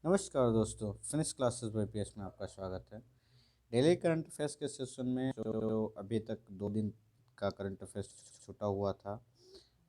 नमस्कार दोस्तों, Phoenix classes bye PS में आपका स्वागत है। डेली करंट अफेयर्स के सेशन में जो अभी तक 2 दिन का करंट अफेयर्स छूटा हुआ था,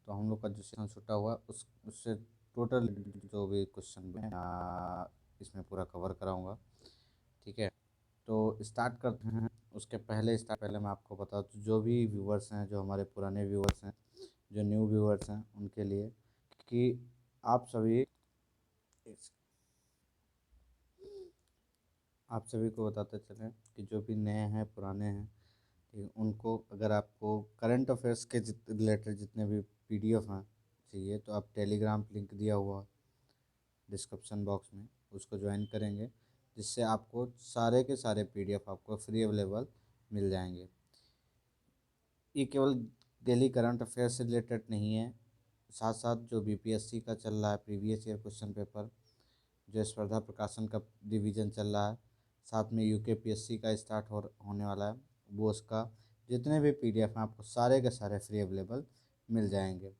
तो हम लोग का जो सेशन छूटा हुआ उससे टोटल जो भी क्वेश्चन इसमें पूरा कवर कराऊंगा। ठीक है, तो स्टार्ट करते हैं। उसके पहले मैं आपको बता दूं, जो भी व्यूवर्स हैं, जो हमारे पुराने व्यूवर्स हैं, जो न्यू व्यूवर्स हैं, उनके लिए कि आप सभी आप सभी को बताते चलें कि जो भी नए हैं, पुराने हैं, ठीक, उनको अगर आपको करंट अफेयर्स के रिलेटेड जितने भी पीडीएफ हैं चाहिए, तो आप टेलीग्राम लिंक दिया हुआ डिस्क्रिप्शन बॉक्स में उसको ज्वाइन करेंगे, जिससे आपको सारे के सारे पीडीएफ आपको फ्री अवेलेबल मिल जाएंगे। ये केवल डेली करंट अफेयर से रिलेटेड नहीं है, साथ साथ जो बीपीएससी का चल रहा है प्रीवियस ईयर क्वेश्चन पेपर, जो स्पर्धा प्रकाशन का डिवीज़न चल रहा है, साथ में यूकेपीएससी का स्टार्ट होने वाला है, वो उसका जितने भी पीडीएफ हैं आपको सारे के सारे फ्री अवेलेबल मिल जाएंगे।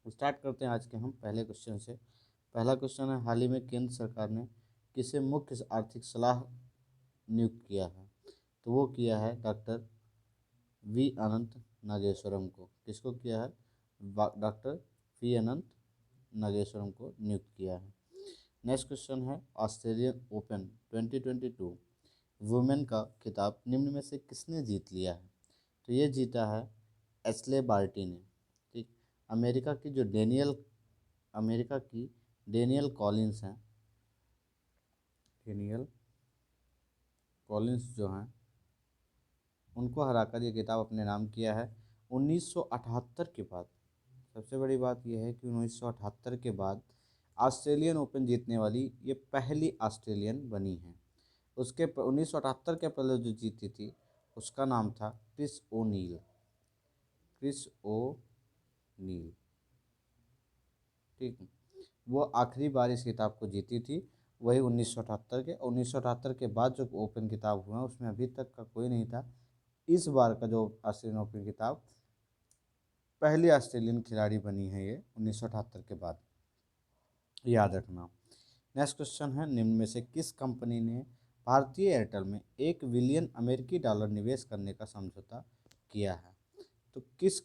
स्टार्ट करते हैं आज के हम पहले क्वेश्चन से। पहला क्वेश्चन है, हाल ही में केंद्र सरकार ने किसे मुख्य आर्थिक सलाह नियुक्त किया है? तो वो किया है डॉक्टर वी अनंत नागेश्वरम को। किसको किया है? डॉक्टर वी अनंत नागेश्वरम को नियुक्त किया है। नेक्स्ट क्वेश्चन है, ऑस्ट्रेलियन ओपन 2022 वुमेन का खिताब निम्न में से किसने जीत लिया है? तो ये जीता है एस्ले बार्टी ने। ठीक, अमेरिका की जो अमेरिका की डेनियल कॉलिंस हैं, डेनियल कॉलिंस जो हैं, उनको हराकर ये खिताब अपने नाम किया है 1978 के बाद। सबसे बड़ी बात यह है कि 1978 के बाद ऑस्ट्रेलियन ओपन जीतने वाली ये पहली ऑस्ट्रेलियन बनी है। उसके 1978 के पहले जो जीती थी उसका नाम था क्रिस ओ नील। क्रिस ओ नील, ठीक। वो आखिरी बार इस किताब को जीती थी, वही 1978 के। 1978 के बाद जो ओपन किताब हुआ उसमें अभी तक का कोई नहीं था। इस बार का जो ऑस्ट्रेलियन ओपन किताब, पहली ऑस्ट्रेलियन खिलाड़ी बनी है ये 1978 के बाद, याद रखना। नेक्स्ट क्वेश्चन है, निम्न में से किस कंपनी ने भारतीय एयरटेल में $1 बिलियन निवेश करने का समझौता किया है? तो किस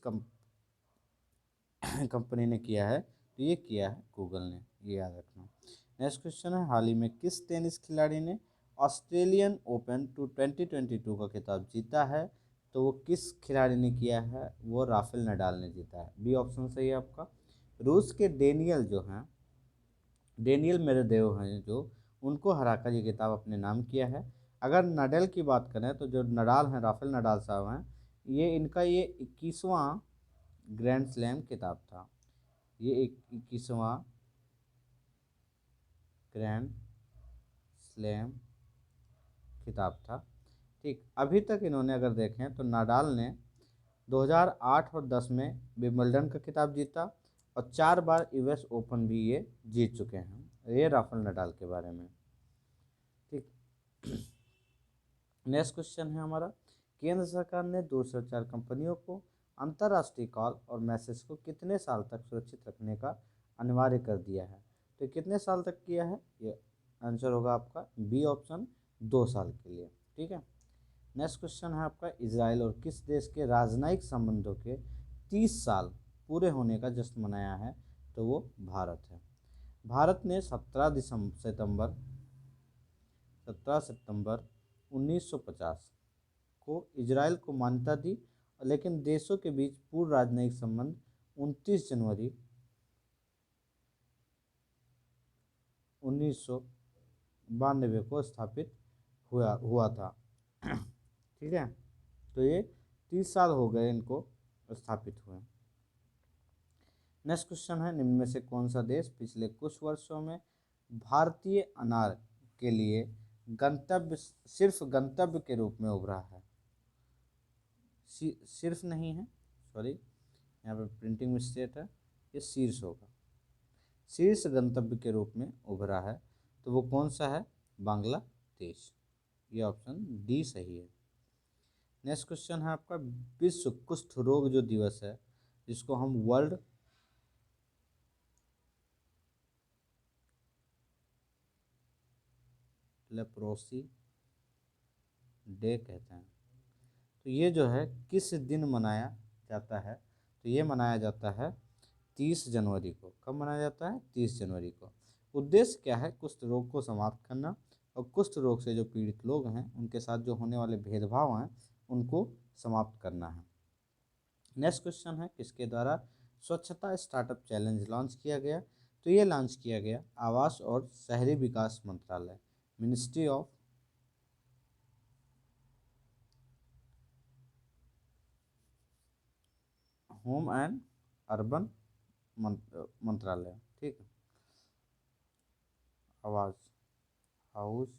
कंपनी ने किया है? तो ये किया है गूगल ने, ये याद रखना। नेक्स्ट क्वेश्चन है, हाल ही में किस टेनिस खिलाड़ी ने ऑस्ट्रेलियन ओपन 2022 का खिताब जीता है? तो वो किस खिलाड़ी ने किया है? वो राफेल नडाल ने जीता है। बी ऑप्शन सही है आपका। रूस के डेनियल मेरेदेव हैं जो, उनको हराकर ये खिताब अपने नाम किया है। अगर नडाल की बात करें तो जो नडाल हैं, राफेल नडाल साहब हैं, ये 21वां ग्रैंड स्लैम खिताब था। ये 21वां ग्रैंड स्लैम खिताब था। ठीक, अभी तक इन्होंने अगर देखें तो नाडाल ने 2008 और 10 में विंबलडन का खिताब जीता, और 4 बार यूएस ओपन भी ये जीत चुके हैं। ये राफेल नडाल के बारे में। ठीक, नेक्स्ट क्वेश्चन है हमारा, केंद्र सरकार ने दूरसंचार कंपनियों को अंतर्राष्ट्रीय कॉल और मैसेज को कितने साल तक सुरक्षित रखने का अनिवार्य कर दिया है? तो कितने साल तक किया है? ये आंसर होगा आपका बी ऑप्शन, 2 साल के लिए। ठीक है, नेक्स्ट क्वेश्चन है आपका, इजराइल और किस देश के राजनयिक संबंधों के 30 साल पूरे होने का जश्न मनाया है? तो वो भारत है। भारत ने 17 सितंबर 1950 को इजराइल को मान्यता दी, लेकिन देशों के बीच पूर्व राजनयिक संबंध 29 जनवरी 1992 को स्थापित हुआ था। ठीक है, तो ये 30 साल हो गए इनको स्थापित हुए। नेक्स्ट क्वेश्चन है, निम्न में से कौन सा देश पिछले कुछ वर्षों में भारतीय अनार के लिए सिर्फ गंतव्य के रूप में उभरा है? सिर्फ नहीं है, सॉरी, यहाँ पे प्रिंटिंग मिस्टेक है, ये शीर्ष होगा। शीर्ष गंतव्य के रूप में उभरा है, तो वो कौन सा है? बांग्लादेश। ये ऑप्शन डी सही है। नेक्स्ट क्वेश्चन है आपका, विश्व कुष्ठ रोग जो दिवस है, जिसको हम लेप्रोसी डे कहते हैं। तो ये जो है किस दिन मनाया जाता है, तो ये मनाया जाता है 30 जनवरी को। कब मनाया जाता है? 30 जनवरी को। उद्देश्य क्या है? कुष्ठ रोग को समाप्त करना और कुष्ठ रोग से जो पीड़ित लोग हैं उनके साथ जो होने वाले भेदभाव हैं उनको समाप्त करना है। नेक्स्ट क्वेश्चन है, किसके द्वारा स्वच्छता स्टार्टअप चैलेंज लॉन्च किया गया? तो ये लॉन्च किया गया आवास और शहरी विकास मंत्रालय, ministry of home and urban मंत्रालय। ठीक है, आवास, हाउस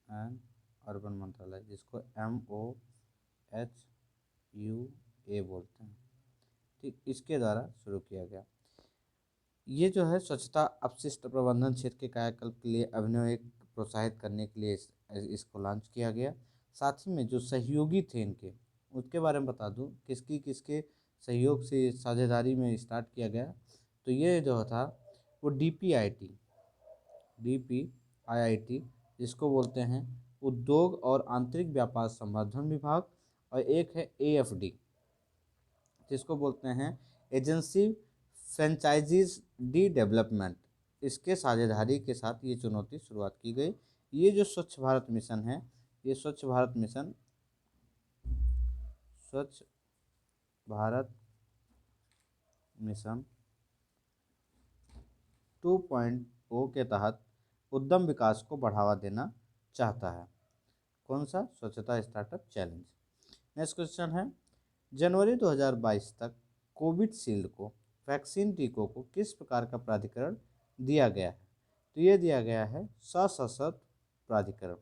एंड अर्बन मंत्रालय, जिसको MOHUA बोलते हैं। ठीक, इसके द्वारा शुरू किया गया। ये जो है स्वच्छता अपशिष्ट प्रबंधन क्षेत्र के कायाकल्प के लिए अभिनव एक प्रोत्साहित करने के लिए इसको लॉन्च किया गया। साथ ही में जो सहयोगी थे इनके, उसके बारे में बता दूं किसकी किसके सहयोग से साझेदारी में स्टार्ट किया गया। तो ये जो था वो DPIIT जिसको बोलते हैं उद्योग और आंतरिक व्यापार संवर्धन विभाग, और एक है AFD जिसको बोलते हैं एजेंसी फ्रेंचाइजीज डी डेवलपमेंट। इसके साझेदारी के साथ ये चुनौती शुरुआत की गई। ये जो स्वच्छ भारत मिशन है, ये स्वच्छ भारत मिशन, स्वच्छ भारत मिशन 2.0 के तहत उद्यम विकास को बढ़ावा देना चाहता है। कौन सा? स्वच्छता स्टार्टअप चैलेंज। नेक्स्ट क्वेश्चन है, जनवरी 2022 तक कोविशील्ड को वैक्सीन टीकों को किस प्रकार का प्राधिकरण दिया गया है? तो ये दिया गया है सशस्त्र प्राधिकरण।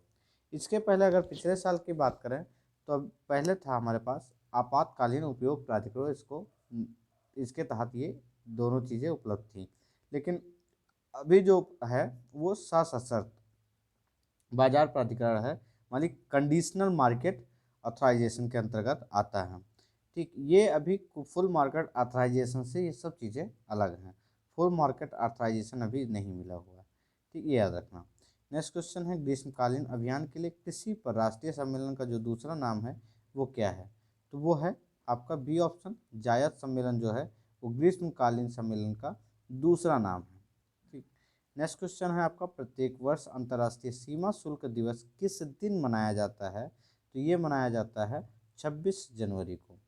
इसके पहले अगर पिछले साल की बात करें तो अब पहले था हमारे पास आपातकालीन उपयोग प्राधिकरण, इसके तहत ये दोनों चीज़ें उपलब्ध थी। लेकिन अभी जो है वो सशस्त्र बाजार प्राधिकरण है, मालिक कंडीशनल मार्केट ऑथराइजेशन के अंतर्गत आता है। ठीक, ये अभी फुल मार्केट ऑथराइजेशन से ये सब चीज़ें अलग हैं। फुल मार्केट ऑथराइजेशन अभी नहीं मिला हुआ है। ठीक, ये याद रखना। नेक्स्ट क्वेश्चन है, ग्रीष्मकालीन अभियान के लिए कृषि पर राष्ट्रीय सम्मेलन का जो दूसरा नाम है वो क्या है? तो वो है आपका बी ऑप्शन, जायद सम्मेलन जो है वो ग्रीष्मकालीन सम्मेलन का दूसरा नाम है। ठीक, नेक्स्ट क्वेश्चन है आपका, प्रत्येक वर्ष अंतर्राष्ट्रीय सीमा शुल्क दिवस किस दिन मनाया जाता है? तो ये मनाया जाता है 26 जनवरी को।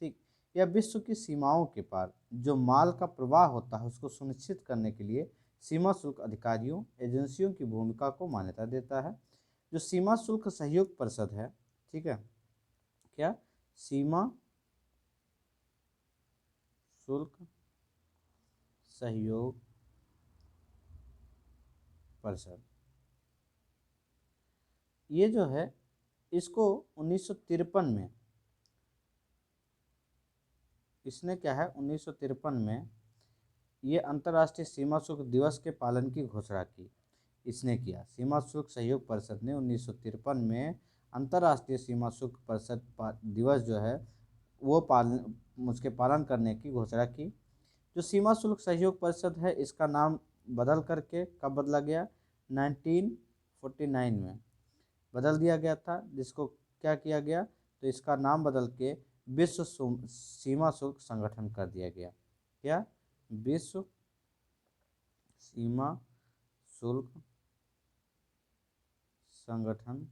ठीक, यह विश्व की सीमाओं के पार जो माल का प्रवाह होता है उसको सुनिश्चित करने के लिए सीमा शुल्क अधिकारियों एजेंसियों की भूमिका को मान्यता देता है। जो सीमा शुल्क सहयोग परिषद है, ठीक है, क्या? सीमा शुल्क सहयोग परिषद, ये जो है इसको 1953 में, इसने क्या है 1953 में ये अंतर्राष्ट्रीय सीमा शुल्क दिवस के पालन की घोषणा की। इसने किया, सीमा शुल्क सहयोग परिषद ने 1953 में अंतर्राष्ट्रीय सीमा शुल्क परिषद दिवस जो है वो उसके पालन करने की घोषणा की। जो सीमा शुल्क सहयोग परिषद है इसका नाम बदल करके कब बदला गया? 1949 में बदल दिया गया था, जिसको क्या किया गया? तो इसका नाम बदल के विश्व सीमा शुल्क संगठन कर दिया गया। क्या? विश्व सीमा शुल्क संगठन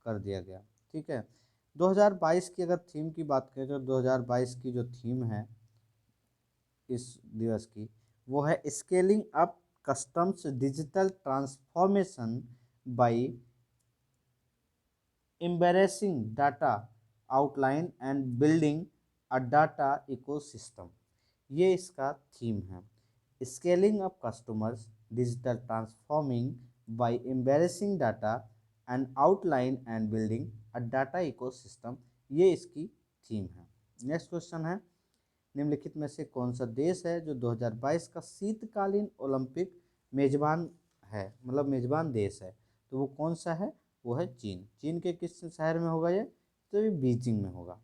कर दिया गया। ठीक है, 2022 की अगर थीम की बात करें तो 2022 की जो थीम है इस दिवस की वो है scaling up customs digital transformation by embarrassing data outline and building a data ecosystem. ये इसका थीम है, scaling up customers digital transforming by embarrassing data and outline and building a data ecosystem, ये इसकी थीम है। Next question है, निम्नलिखित में से कौन सा देश है जो 2022 का शीतकालीन ओलंपिक मेजबान है, मतलब मेजबान देश है? तो वो कौन सा है? वो है चीन। चीन के किस शहर में होगा ये? तो ये बीजिंग में होगा।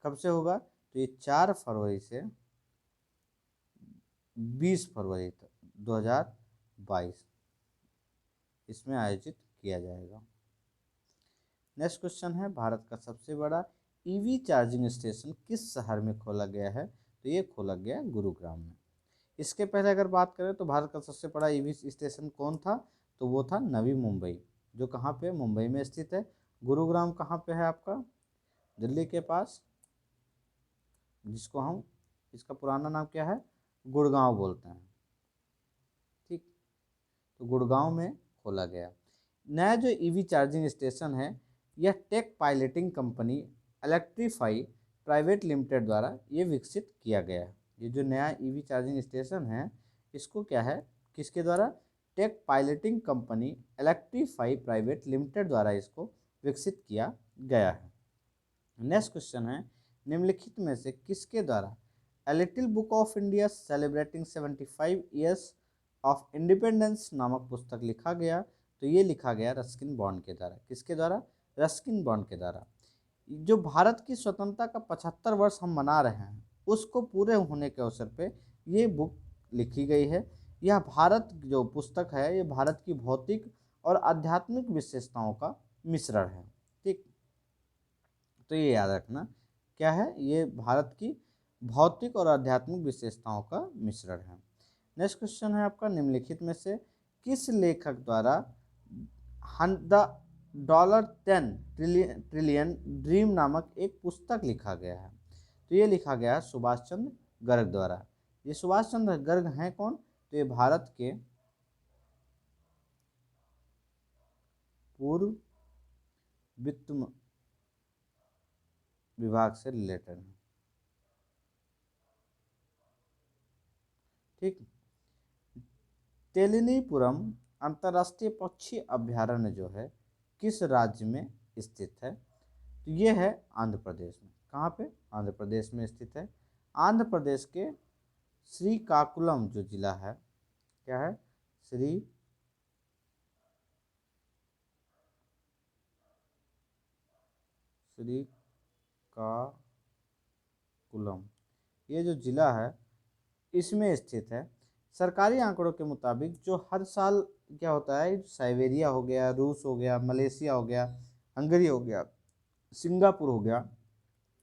कब से होगा? तो ये 4 फरवरी से 20 फरवरी तक 2022। इसमें आयोजित किया जाएगा। नेक्स्ट क्वेश्चन है, भारत का सबसे बड़ा ईवी चार्जिंग स्टेशन किस शहर में खोला गया है? तो ये खोला गया गुरुग्राम में। इसके पहले अगर बात करें तो भारत का सबसे बड़ा ईवी स्टेशन कौन था? तो वो था नवी मुंबई, जो कहाँ पे? मुंबई में स्थित है। गुरुग्राम कहाँ पे है आपका? दिल्ली के पास, जिसको हम, इसका पुराना नाम क्या है? गुड़गांव बोलते हैं। ठीक, तो गुड़गांव में खोला गया। नया जो ईवी चार्जिंग स्टेशन है, यह tech piloting company electrify private limited द्वारा ये विकसित किया गया है। ये जो नया ईवी चार्जिंग स्टेशन है, इसको क्या है, किसके द्वारा? Tech piloting company electrify private limited द्वारा इसको विकसित किया गया है। नेक्स्ट क्वेश्चन है, निम्नलिखित में से किसके द्वारा a little book of India celebrating 75 years of independence नामक पुस्तक लिखा गया? तो ये लिखा गया रस्किन बॉन्ड के द्वारा। किसके द्वारा? रस्किन बॉन्ड के द्वारा। जो भारत की स्वतंत्रता का 75 वर्ष हम मना रहे हैं, उसको पूरे होने के अवसर पे ये बुक लिखी गई है। यह भारत जो पुस्तक है, ये भारत की भौतिक और आध्यात्मिक विशेषताओं का मिश्रण है। ठीक, तो ये याद रखना, क्या है ये? भारत की भौतिक और आध्यात्मिक विशेषताओं का मिश्रण है। नेक्स्ट क्वेश्चन है आपका, निम्नलिखित में से किस लेखक द्वारा द $10 ट्रिलियन ड्रीम नामक एक पुस्तक लिखा गया है? तो ये लिखा गया है सुभाष चंद्र गर्ग द्वारा। ये सुभाष चंद्र गर्ग हैं कौन? तो ये भारत के पूर्व वित्त विभाग से रिलेटेड है। ठीक, तेलिनीपुरम अंतर्राष्ट्रीय पक्षी अभ्यारण्य जो है किस राज्य में स्थित है? तो ये है आंध्र प्रदेश में। कहाँ पे? आंध्र प्रदेश में स्थित है। आंध्र प्रदेश के श्रीकाकुलम जो जिला है, क्या है? श्रीकाकुलम, ये जो जिला है इसमें स्थित है। सरकारी आंकड़ों के मुताबिक जो हर साल क्या होता है, साइबेरिया हो गया, रूस हो गया, मलेशिया हो गया, हंगरी हो गया, सिंगापुर हो गया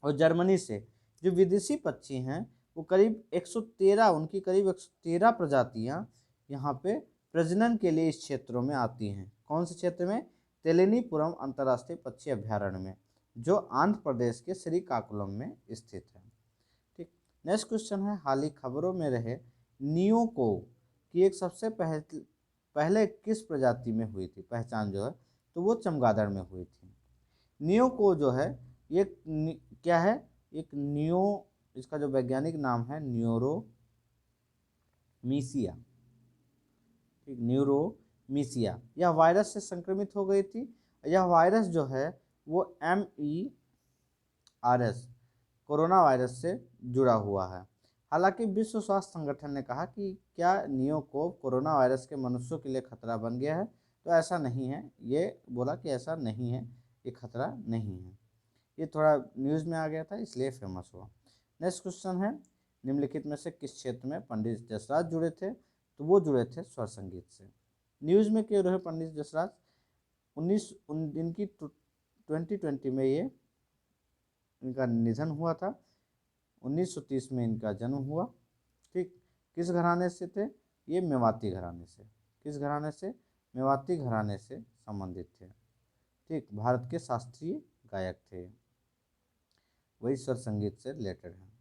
और जर्मनी से जो विदेशी पक्षी हैं, वो करीब 113, उनकी करीब 113 प्रजातियां यहाँ पे प्रजनन के लिए इस क्षेत्रों में आती हैं। कौन से क्षेत्र में? तेलिनीपुरम अंतर्राष्ट्रीय पक्षी अभ्यारण्य में, जो आंध्र प्रदेश के श्रीकाकुलम में स्थित है। ठीक, नेक्स्ट क्वेश्चन है, हाल ही खबरों में रहे नियोको की एक सबसे पहले किस प्रजाति में हुई थी पहचान जो है? तो वो चमगादड़ में हुई थी। नियोको जो है ये क्या है? एक इसका जो वैज्ञानिक नाम है न्यूरोमीसिया। ठीक, न्यूरोमीसिया, यह वायरस से संक्रमित हो गई थी। यह वायरस जो है वो MERS कोरोना वायरस से जुड़ा हुआ है। हालांकि विश्व स्वास्थ्य संगठन ने कहा कि क्या नियोको कोरोना वायरस के मनुष्यों के लिए खतरा बन गया है? तो ऐसा नहीं है, ये बोला कि ऐसा नहीं है, ये खतरा नहीं है। ये थोड़ा न्यूज़ में आ गया था इसलिए फेमस हुआ। नेक्स्ट क्वेश्चन है, निम्नलिखित में से किस क्षेत्र में पंडित जसराज जुड़े थे? तो वो जुड़े थे स्वर संगीत से। न्यूज़ में क्यों रहे पंडित जसराज? इनकी 2020 में ये इनका निधन हुआ था। 1930 में इनका जन्म हुआ। ठीक, किस घराने से थे? ये मेवाती घराने से। किस घराने से? मेवाती घराने से संबंधित थे। ठीक, भारत के शास्त्रीय गायक थे, वही स्वर संगीत से रिलेटेड है।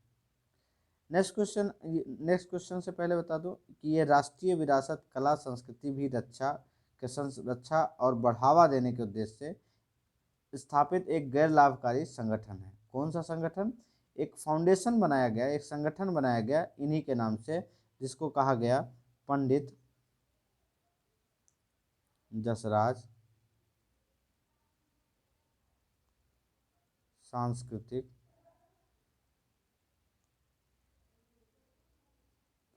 नेक्स्ट क्वेश्चन से पहले बता दो कि ये राष्ट्रीय विरासत कला संस्कृति भी रक्षा और बढ़ावा देने के उद्देश्य से स्थापित एक गैर लाभकारी संगठन है। कौन सा संगठन? एक फाउंडेशन बनाया गया, एक संगठन बनाया गया इन्हीं के नाम से, जिसको कहा गया पंडित जसराज सांस्कृतिक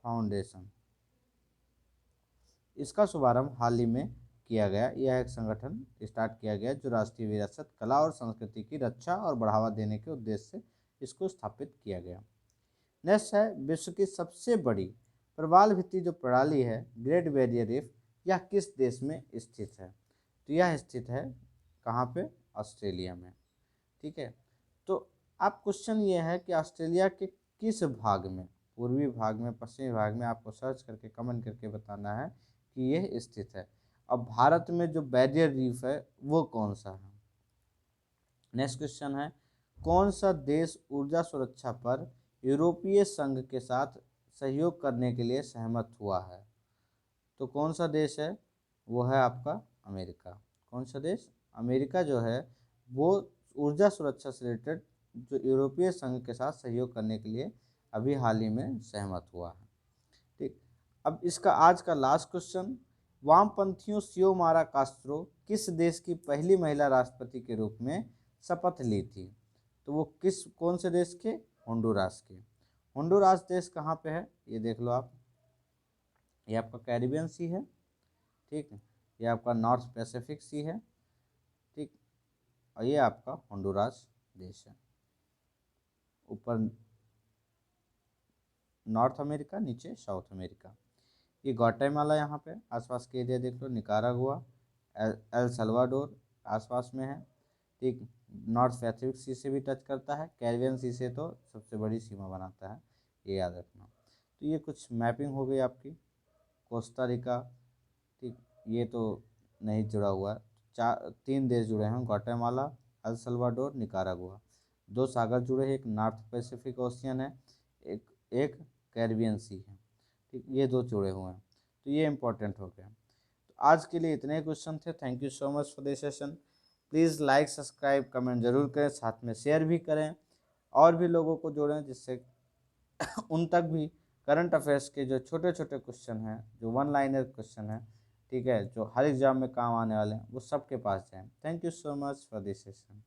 फाउंडेशन। इसका शुभारंभ हाल ही में किया गया। यह एक संगठन स्टार्ट किया गया जो राष्ट्रीय विरासत कला और संस्कृति की रक्षा और बढ़ावा देने के उद्देश्य से इसको स्थापित किया गया। नेक्स्ट है, विश्व की सबसे बड़ी प्रवाल भित्ति जो प्रणाली है ग्रेट बैरियर रीफ, यह किस देश में स्थित है? तो यह स्थित है कहाँ पे? ऑस्ट्रेलिया में। ठीक है, तो आप क्वेश्चन ये है कि ऑस्ट्रेलिया के किस भाग में, पूर्वी भाग में, पश्चिमी भाग में, आपको सर्च करके कमेंट करके बताना है कि यह स्थित है। अब भारत में जो बैरियर रीफ है वो कौन सा है? नेक्स्ट क्वेश्चन है, कौन सा देश ऊर्जा सुरक्षा पर यूरोपीय संघ के साथ सहयोग करने के लिए सहमत हुआ है? तो कौन सा देश है? वो है आपका अमेरिका। कौन सा देश? अमेरिका जो है वो ऊर्जा सुरक्षा से रिलेटेड जो यूरोपीय संघ के साथ सहयोग करने के लिए अभी हाल ही में सहमत हुआ है। ठीक, अब इसका आज का लास्ट क्वेश्चन, वामपंथियों सियोमारा कास्त्रो किस देश की पहली महिला राष्ट्रपति के रूप में शपथ ली थी? तो वो कौन से देश के? होंडुरास के। होंडुरास देश कहाँ पे है? ये देख लो आप, ये आपका कैरिबियन सी है। ठीक है, ये आपका नॉर्थ पैसिफिक सी है। ठीक, और ये आपका होंडुरास देश है। ऊपर नॉर्थ अमेरिका, नीचे साउथ अमेरिका। ये ग्वाटेमाला यहाँ पे आसपास के एरिया देख लो, निकारागुआ, एल सल्वाडोर आसपास में है। ठीक, नॉर्थ पैसिफिक सी से भी टच करता है, कैरिबियन सी से तो सबसे बड़ी सीमा बनाता है, ये याद रखना। तो ये कुछ मैपिंग हो गई आपकी। कोस्टा रिका, ठीक, ये तो नहीं जुड़ा हुआ है। 3 देश जुड़े हैं, ग्वाटेमाला, एल सल्वाडोर, निकारागुआ। 2 सागर जुड़े हैं, एक नॉर्थ पैसिफिक ओशियन है, एक एक कैरिबियन सी है। ठीक, ये 2 जुड़े हुए हैं, तो ये इंपॉर्टेंट हो गया। तो आज के लिए इतने क्वेश्चन थे। Thank you so much for this session. Please like, subscribe, comment जरूर करें, साथ में शेयर भी करें और भी लोगों को जोड़ें, जिससे उन तक भी करंट अफेयर्स के जो छोटे छोटे क्वेश्चन हैं, जो वन लाइनर क्वेश्चन हैं, ठीक है, जो हर एग्जाम में काम आने वाले हैं, वो सबके पास जाएं। Thank you so much for this session.